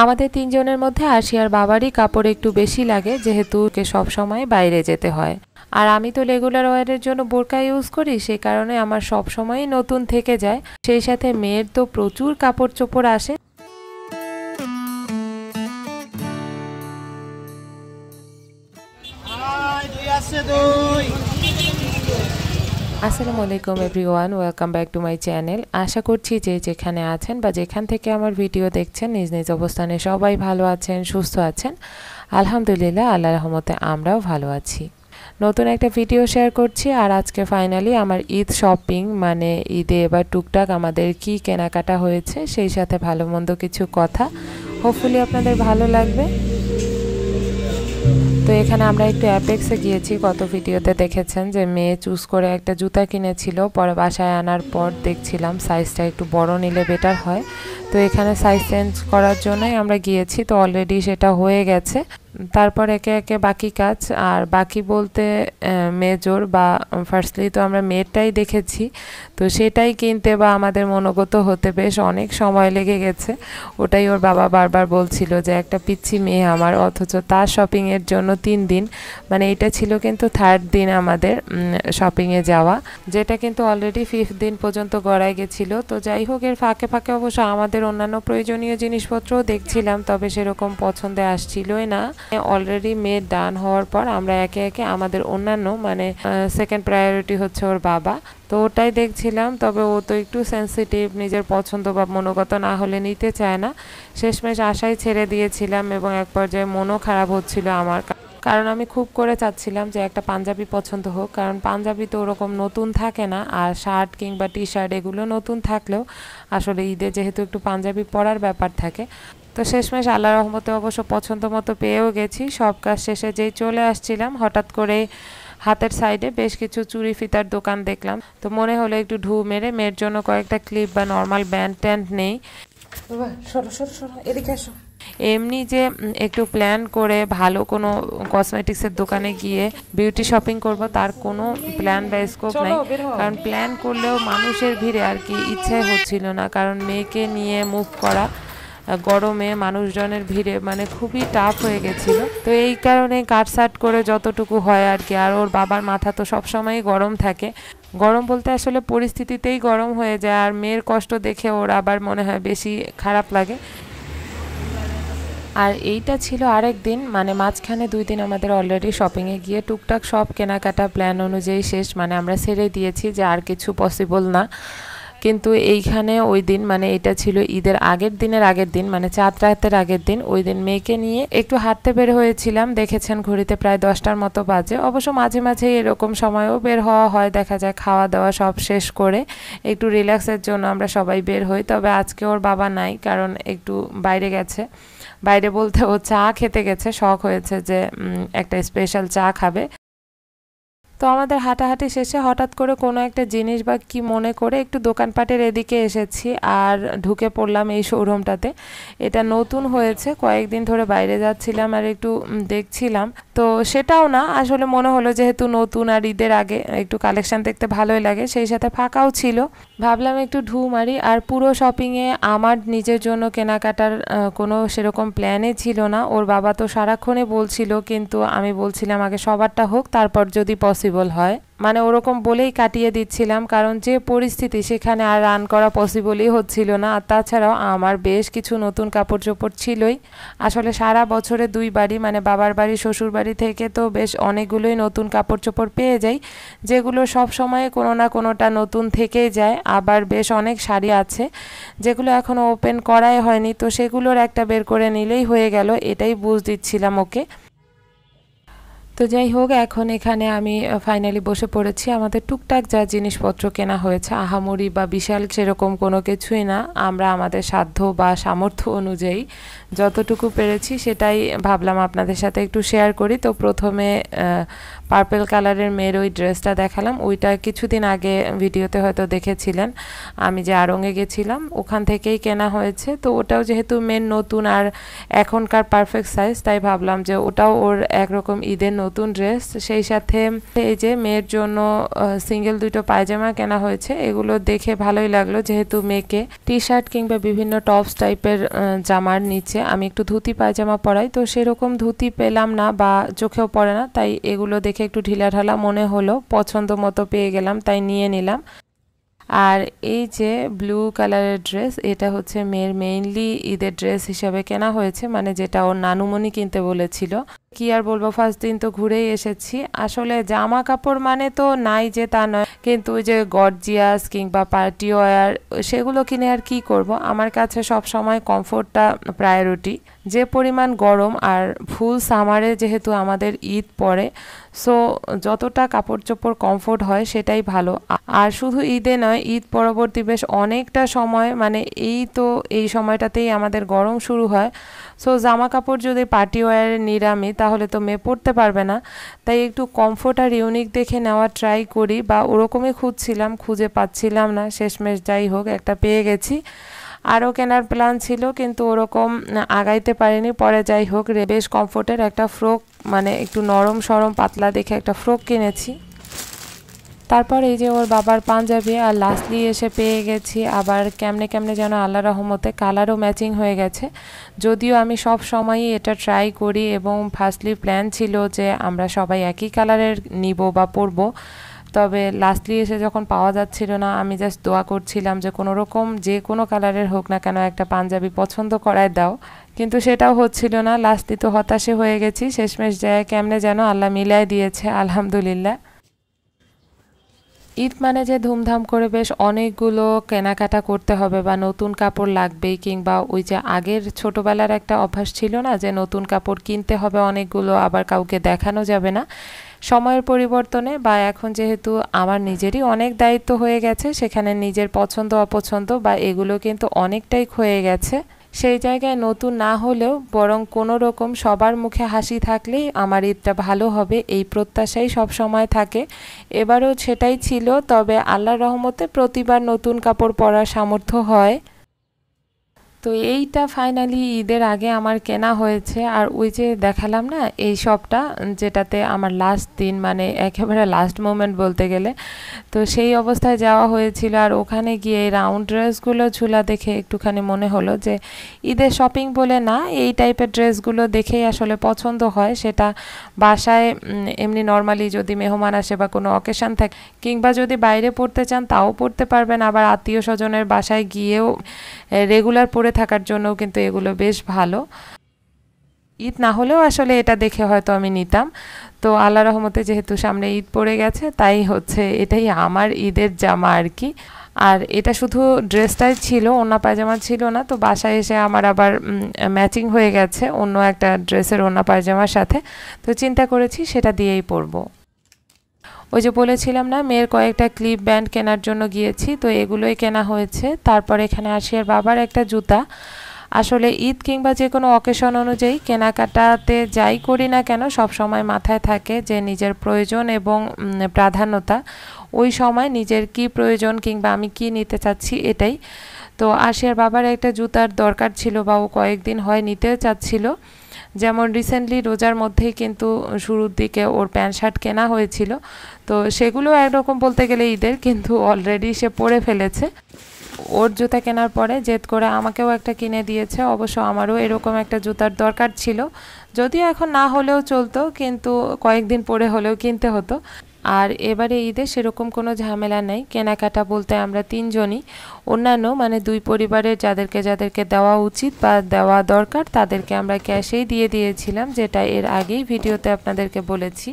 আমাদের তিনজনের মধ্যে আরশিয়ার বাবারই কাপড় একটু বেশি লাগে, যেহেতু ওকে সব সময় বাইরে যেতে হয়। আর আমি তো রেগুলার ওয়্যারের জন্য বোরকা ইউজ করি, সেই কারণে আমার সব সময়ই নতুন থেকে যায়। সেই সাথে মেয়ের তো প্রচুর কাপড় চোপড় আসে। আসসালামু আলাইকুম everyone, welcome back to my channel. আশা করছি যে যেখানে আছেন বা যেখান থেকে আমার ভিডিও দেখছেন নিজ নিজ অবস্থানে সবাই ভালো আছেন, সুস্থ আছেন। আলহামদুলিল্লাহ, আল্লাহর রহমতে আমরাও ভালো আছি। নতুন একটা ভিডিও শেয়ার করছি। আর আজকে ফাইনালি আমার ঈদ শপিং, মানে ঈদে এবার টুকটাক আমাদের কি কেনাকাটা হয়েছে, সেই সাথে ভালো মন্দ কিছু কথা, হোপফুলি আপনাদের ভালো লাগবে। তো এখানে আমরা একটু অ্যাপেক্সে গিয়েছি। গত ভিডিওতে দেখেছেন যে মেয়ে চুজ করে একটা জুতা কিনেছিল, পরে বাসায় আনার পর দেখছিলাম সাইজটা একটু বড় নিলে বেটার হয়। তো এখানে সাইজ চেঞ্জ করার জন্যই আমরা গিয়েছি। তো অলরেডি সেটা হয়ে গেছে। তারপর একে একে বাকি কাজ, আর বাকি বলতে মেজর বা ফার্স্টলি তো আমরা মেয়েরটাই দেখেছি, তো সেটাই কিনতে বা আমাদের মনোগত হতে বেশ অনেক সময় লেগে গেছে। ওটাই ওর বাবা বারবার বলছিল যে একটা পিচ্ছি মেয়ে আমার, অথচ তার শপিংয়ের জন্য 3 দিন, মানে এটা ছিল কিন্তু 3rd দিন আমাদের শপিংয়ে যাওয়া, যেটা কিন্তু অলরেডি 5th দিন পর্যন্ত গড়ায় গেছিল। তো যাই হোক, এর ফাঁকে ফাঁকে অবশ্য আমাদের অন্যান্য প্রয়োজনীয় জিনিসপত্রও দেখছিলাম, তবে সেরকম পছন্দে আসছিলই না। অলরেডি মেয়ে ডান হওয়ার পর আমরা একে একে আমাদের অন্যান্য, মানে সেকেন্ড প্রায়োরিটি হচ্ছে ওর বাবা, তো ওটাই দেখছিলাম। তবে ও তো একটু সেন্সিটিভ, নিজের পছন্দ বা মনোগত না হলে নিতে চায় না। শেষমেশ আশাই ছেড়ে দিয়েছিলাম এবং এক পর্যায়ে মনও খারাপ হচ্ছিল আমার, কারণ আমি খুব করে চাচ্ছিলাম যে একটা পাঞ্জাবি পছন্দ হোক, কারণ পাঞ্জাবি তো ওরকম নতুন থাকে না, আর শার্ট কিংবা টি শার্ট এগুলো নতুন থাকলেও আসলে ঈদে যেহেতু একটু পাঞ্জাবি পরার ব্যাপার থাকে। তো শেষমেশ আল্লাহর রহমতে অবশ্য পছন্দ মতো পেয়েও গেছি। সব কাজ শেষে যেই চলে আসছিলাম, হঠাৎ করে হাতের সাইডে বেশ কিছু চুড়ি ফিতার দোকান দেখলাম। তো মনে হলো একটু ঢু মেরে মেয়ের জন্য কয়েকটা ক্লিপ বা নর্মাল ব্যান্ড ট্যান্ড নেই। এদিকে আসো। এমনি যে একটু প্ল্যান করে ভালো কোনো কসমেটিক্সের দোকানে গিয়ে বিউটি শপিং করব, তার কোনো প্ল্যান বা স্কোপ নাই। কারণ প্ল্যান করলেও মানুষের ভিড়ে আর কি ইচ্ছাই হচ্ছিল না, কারণ মেয়েকে নিয়ে মুভ করা গরমে মানুষজনের ভিড়ে মানে খুবই টাফ হয়ে গেছিল। তো এই কারণে কাটসাট করে যতটুকু হয় আর কি। আর ওর বাবার মাথা তো সবসময়ই গরম থাকে, গরম বলতে আসলে পরিস্থিতিতেই গরম হয়ে যায়, আর মেয়ের কষ্ট দেখে ওর আবার মনে হয় বেশি খারাপ লাগে। আর এইটা ছিল আরেক দিন, মানে মাঝখানে 2 দিন আমাদের অলরেডি শপিংয়ে গিয়ে টুকটাক সব কেনাকাটা প্ল্যান অনুযায়ী শেষ, মানে আমরা ছেড়ে দিয়েছি যে আর কিছু পসিবল না। কিন্তু এইখানে ওই দিন, মানে এটা ছিল ঈদের আগের দিন, মানে চাঁদ রাতের আগের দিন, ওই দিন মেয়েকে নিয়ে একটু হাঁটতে বের হয়েছিলাম। দেখেছেন ঘড়িতে প্রায় 10টার মতো বাজে। অবশ্য মাঝে মাঝে এরকম সময়ও বের হওয়া হয়, দেখা যায় খাওয়া দাওয়া সব শেষ করে একটু রিল্যাক্সের জন্য আমরা সবাই বের হই। তবে আজকে ওর বাবা নাই, কারণ একটু বাইরে গেছে। বাইরে বলতে ও চা খেতে গেছে, শখ হয়েছে যে একটা স্পেশাল চা খাবে। তো আমাদের হাঁটাহাঁটি শেষে হঠাৎ করে কোনো একটা জিনিস বা কি মনে করে একটু দোকানপাটের এদিকে এসেছি, আর ঢুকে পড়লাম এই শোরুমটাতে। এটা নতুন হয়েছে, কয়েকদিন ধরে বাইরে যাচ্ছিলাম আর একটু দেখছিলাম। তো সেটাও না, আসলে মনে হলো যেহেতু নতুন আর ঈদের আগে একটু কালেকশন দেখতে ভালোই লাগে, সেই সাথে ফাঁকাও ছিল, ভাবলাম একটু ঢু মারি। আর পুরো শপিংয়ে আমার নিজের জন্য কেনাকাটার কোনো সেরকম প্ল্যানই ছিল না। ওর বাবা তো সারাক্ষণে বলছিল, কিন্তু আমি বলছিলাম আগে সবারটা হোক, তারপর যদি পসিবল হয়, মানে ওরকম বলেই কাটিয়ে দিচ্ছিলাম, কারণ যে পরিস্থিতি সেখানে আর রান করা পসিবলই হচ্ছিল না। আর তাছাড়াও আমার বেশ কিছু নতুন কাপড় চোপড় ছিলই। আসলে সারা বছরে 2 বাড়ি, মানে বাবার বাড়ি শ্বশুর বাড়ি থেকে তো বেশ অনেকগুলোই নতুন কাপড় চোপড় পেয়ে যাই, যেগুলো সব সময় কোনো না কোনোটা নতুন থেকেই যায়। আবার বেশ অনেক শাড়ি আছে যেগুলো এখনও ওপেন করাই হয়নি, তো সেগুলোর একটা বের করে নিলেই হয়ে গেল, এটাই বুঝ দিচ্ছিলাম ওকে। তো যাই হোক, এখন এখানে আমি ফাইনালি বসে পড়েছি। আমাদের টুকটাক যা জিনিসপত্র কেনা হয়েছে, আহামরি বা বিশাল সেরকম কোনো কিছুই না। আমরা আমাদের সাধ্য বা সামর্থ্য অনুযায়ী যতটুকু পেরেছি সেটাই ভাবলাম আপনাদের সাথে একটু শেয়ার করি। তো প্রথমে পার্পল কালারের মেয়ের ওই ড্রেসটা দেখালাম, ওইটা কিছুদিন আগে ভিডিওতে হয়তো দেখেছিলেন। আমি যে আড়ংয়ে গেছিলাম ওখান থেকেই কেনা হয়েছে। তো ওটাও যেহেতু মেন নতুন আর এখনকার পারফেক্ট সাইজ, তাই ভাবলাম যে ওটাও ওর একরকম ঈদের নতুন ড্রেস, সেই সাথে এই যে মেয়ের জন্য সিঙ্গেল দুটো পায়জামা কেনা হয়েছে। এগুলো দেখে ভালোই লাগলো, যেহেতু মেয়েকে টি শার্ট কিংবা বিভিন্ন টপস টাইপের জামার নিচে আমি একটু ধুতি পায়জামা পরাই, তো সেরকম ধুতি পেলাম না বা চোখেও পড়ে না, তাই এগুলো দেখে একটু ঢিলাঢালা মনে হলো, পছন্দ মতো পেয়ে গেলাম তাই নিয়ে নিলাম। আর এই যে ব্লু কালারের ড্রেস, এটা হচ্ছে মেয়ের মেইনলি ঈদের ড্রেস হিসাবে কেনা হয়েছে, মানে যেটা ওর নানুমণি কিনতে বলেছিল। কি আর বলবো, ফার্স্ট দিন তো ঘুরেই এসেছি। আসলে জামা কাপড় মানে তো নাই যে তা নয়, কিন্তু ওই যে গর্জিয়াস কিংবা পার্টি ওয়্যার সেগুলো কিনে আর কি করব। আমার কাছে সব সময় কমফোর্টটা প্রায়োরিটি। যে পরিমাণ গরম, আর ফুল সামারে যেহেতু আমাদের ঈদ পড়ে, সো যতটা কাপড় চোপড় কমফোর্ট হয় সেটাই ভালো। আর শুধু ঈদে নয়, ঈদ পরবর্তী বেশ অনেকটা সময়, মানে এই সময়টাতেই আমাদের গরম শুরু হয়। সো জামা কাপড় যদি পার্টি ওয়্যারে নিরামি, তাহলে তো মেয়ে পরতে পারবে না। তাই একটু কমফোর্ট আর ইউনিক দেখে নেওয়া ট্রাই করি, বা ওরকমই খুঁজছিলাম, খুঁজে পাচ্ছিলাম না। শেষমেশ যাই হোক একটা পেয়ে গেছি। আরও কেনার প্ল্যান ছিল, কিন্তু ওরকম আগাইতে পারিনি। পরে যাই হোক বেশ কমফোর্টের একটা ফ্রক, মানে একটু নরম সরম পাতলা দেখে একটা ফ্রক কিনেছি। তারপর এই যে ওর বাবার পাঞ্জাবি, আর লাস্টলি এসে পেয়ে গেছি আবার কেমনে কেমনে যেন আল্লাহ রহমতে কালারও ম্যাচিং হয়ে গেছে। যদিও আমি সব সময়ই এটা ট্রাই করি, এবং ফার্স্টলি প্ল্যান ছিল যে আমরা সবাই একই কালারের নিব বা পরবো, তবে লাস্টলি এসে যখন পাওয়া যাচ্ছিল না, আমি জাস্ট দোয়া করছিলাম যে কোনো রকম যে কোনো কালারের হোক না কেন একটা পাঞ্জাবি পছন্দ করায় দাও, কিন্তু সেটাও হচ্ছিল না। লাস্টলি তো হতাশে হয়ে গেছি। শেষমেশ যায় কেমনে যেন আল্লাহ মিলাই দিয়েছে, আলহামদুলিল্লাহ। ঈদ মানে যে ধুমধাম করে বেশ অনেকগুলো কেনাকাটা করতে হবে বা নতুন কাপড় লাগবেই, কিংবা ওই যে আগের ছোটবেলার একটা অভ্যাস ছিল না যে নতুন কাপড় কিনতে হবে অনেকগুলো, আবার কাউকে দেখানো যাবে না। সময়ের পরিবর্তনে বা এখন যেহেতু আমার নিজেরই অনেক দায়িত্ব হয়ে গেছে, সেখানে নিজের পছন্দ অপছন্দ বা এগুলো কিন্তু অনেকটাই ক্ষয়ে গেছে। সেই জায়গায় নতুন না হলেও বরং কোনো রকম সবার মুখে হাসি থাকলেই আমার ঈদটা ভালো হবে, এই প্রত্যাশাই সব সময় থাকে। এবারও সেটাই ছিল, তবে আল্লাহর রহমতে প্রতিবার নতুন কাপড় পরার সামর্থ্য হয়। তো এইটা ফাইনালি ঈদের আগে আমার কেনা হয়েছে। আর ওই যে দেখালাম না এই শপটা, যেটাতে আমার লাস্ট দিন, মানে একেবারে লাস্ট মোমেন্ট বলতে গেলে, তো সেই অবস্থায় যাওয়া হয়েছিল। আর ওখানে গিয়ে এই রাউন্ড ড্রেসগুলো ঝুলা দেখে একটুখানি মনে হলো যে ঈদের শপিং বলে না, এই টাইপের ড্রেসগুলো দেখেই আসলে পছন্দ হয়। সেটা বাসায় এমনি নর্মালি যদি মেহমান আসে বা কোনো অকেশন থাকে, কিংবা যদি বাইরে পড়তে চান তাও পড়তে পারবেন, আবার আত্মীয় স্বজনের বাসায় গিয়েও রেগুলার পরে থাকার জন্যও কিন্তু এগুলো বেশ ভালো। ঈদ না হলেও আসলে এটা দেখে হয়তো আমি নিতাম। তো আল্লাহ রহমতে যেহেতু সামনে ঈদ পড়ে গেছে, তাই হচ্ছে এটাই আমার ঈদের জামা আর কি। আর এটা শুধু ড্রেসটাই ছিল, ওড়না পায়জামা ছিল না। তো বাসায় এসে আমার আবার ম্যাচিং হয়ে গেছে অন্য একটা ড্রেসের ওড়না পায়জামার সাথে, তো চিন্তা করেছি সেটা দিয়েই পরবো। ওই যে বলেছিলাম না, মেয়ের কয়েকটা ক্লিপ ব্যান্ড কেনার জন্য গিয়েছি, তো এগুলোই কেনা হয়েছে। তারপর এখানে আসিয়ার বাবার একটা জুতা। আসলে ঈদ কিংবা যে কোনো অকেশন অনুযায়ী কেনাকাটাতে যাই করি না কেন, সব সময় মাথায় থাকে যে নিজের প্রয়োজন এবং প্রাধান্যতা, ওই সময় নিজের কি প্রয়োজন কিংবা আমি কি নিতে চাচ্ছি এটাই। তো আসিয়ার বাবার একটা জুতার দরকার ছিল, বা ও কয়েকদিন হয় নিতেও চাচ্ছিল। যেমন রিসেন্টলি রোজার মধ্যেই কিন্তু শুরুর দিকে ওর প্যান্ট শার্ট কেনা হয়েছিল, তো সেগুলো একরকম বলতে গেলে ঈদের, কিন্তু অলরেডি সে পরে ফেলেছে। ওর জুতা কেনার পরে জেদ করে আমাকেও একটা কিনে দিয়েছে। অবশ্য আমারও এরকম একটা জুতার দরকার ছিল, যদিও এখন না হলেও চলতো, কিন্তু কয়েকদিন পরে হলেও কিনতে হতো। আর এবারে ঈদে সেরকম কোনো ঝামেলা নেই, কেনাকাটা বলতে আমরা তিনজনই, অন্যান্য মানে দুই পরিবারের যাদেরকে যাদেরকে দেওয়া উচিত বা দেওয়া দরকার তাদেরকে আমরা ক্যাশেই দিয়ে দিয়েছিলাম, যেটা এর আগেই ভিডিওতে আপনাদেরকে বলেছি।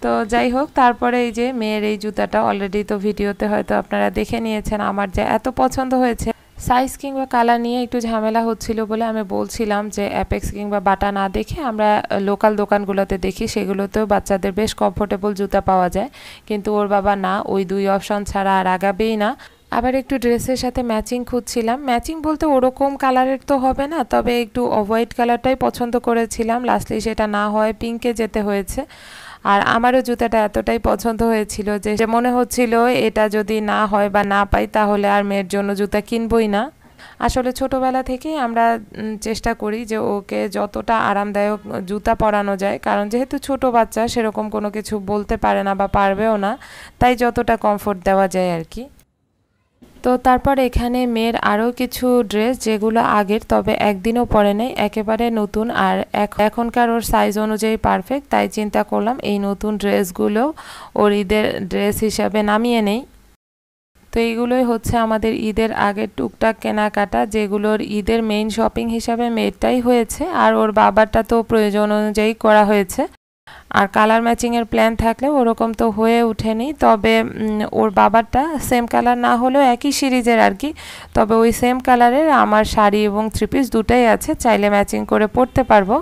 তো যাই হোক, তারপরে এই যে মেয়ের এই জুতাটা অলরেডি তো ভিডিওতে হয়তো আপনারা দেখে নিয়েছেন, আমার যে এত পছন্দ হয়েছে। সাইজ কিংবা কালার নিয়ে একটু ঝামেলা হচ্ছিল বলে আমি বলছিলাম যে অ্যাপেক্স কিংবা বাটা না দেখে আমরা লোকাল দোকানগুলোতে দেখি, সেগুলোতেও বাচ্চাদের বেশ কমফোর্টেবল জুতা পাওয়া যায়। কিন্তু ওর বাবা না, ওই দুই অপশন ছাড়া আর আগাবেই না। আবার একটু ড্রেসের সাথে ম্যাচিং খুঁজছিলাম, ম্যাচিং বলতে ওরকম কালারের তো হবে না, তবে একটু অফ হোয়াইট কালারটাই পছন্দ করেছিলাম। লাস্টলি সেটা না হয় পিঙ্কে যেতে হয়েছে। আর আমারও জুতাটা এতটাই পছন্দ হয়েছিল যে মনে হচ্ছিল এটা যদি না হয় বা না পাই, তাহলে আর মেয়ের জন্য জুতা কিনবই না। আসলে ছোটোবেলা থেকেই আমরা চেষ্টা করি যে ওকে যতটা আরামদায়ক জুতা পরানো যায়, কারণ যেহেতু ছোট বাচ্চা সেরকম কোনো কিছু বলতে পারে না বা পারবেও না, তাই যতটা কমফোর্ট দেওয়া যায় আর কি। তো তারপর এখানে মেয়ের আরও কিছু ড্রেস যেগুলো আগের তবে একদিনও পরে নেই, একেবারে নতুন, আর এখনকার ওর সাইজ অনুযায়ী পারফেক্ট, তাই চিন্তা করলাম এই নতুন ড্রেসগুলো ওর ঈদের ড্রেস হিসাবে নামিয়ে নেই। তো এইগুলোই হচ্ছে আমাদের ঈদের আগের টুকটাক কেনাকাটা, যেগুলোর ঈদের মেইন শপিং হিসাবে মেয়েরটাই হয়েছে, আর ওর বাবারটা তো প্রয়োজন অনুযায়ী করা হয়েছে। আর কালার ম্যাচিংয়ের প্ল্যান থাকলে ওরকম তো হয়ে ওঠেনি, তবে ওর বাবারটা সেম কালার না হলেও একই সিরিজের আর কি, তবে ওই সেম কালারের আমার শাড়ি এবং থ্রি পিস দুটাই আছে, চাইলে ম্যাচিং করে পরতে পারবো।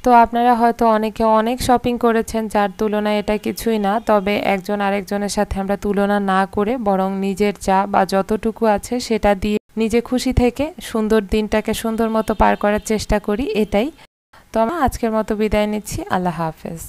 তো আপনারা হয়তো অনেকে অনেক শপিং করেছেন, যার তুলনায় এটা কিছুই না, তবে একজন আরেকজনের সাথে আমরা তুলনা না করে বরং নিজের যা বা যতটুকু আছে সেটা দিয়ে নিজে খুশি থেকে সুন্দর দিনটাকে সুন্দর মতো পার করার চেষ্টা করি, এটাই। তো আমরা আজকের মতো বিদায় নিচ্ছি। আল্লাহ হাফেজ।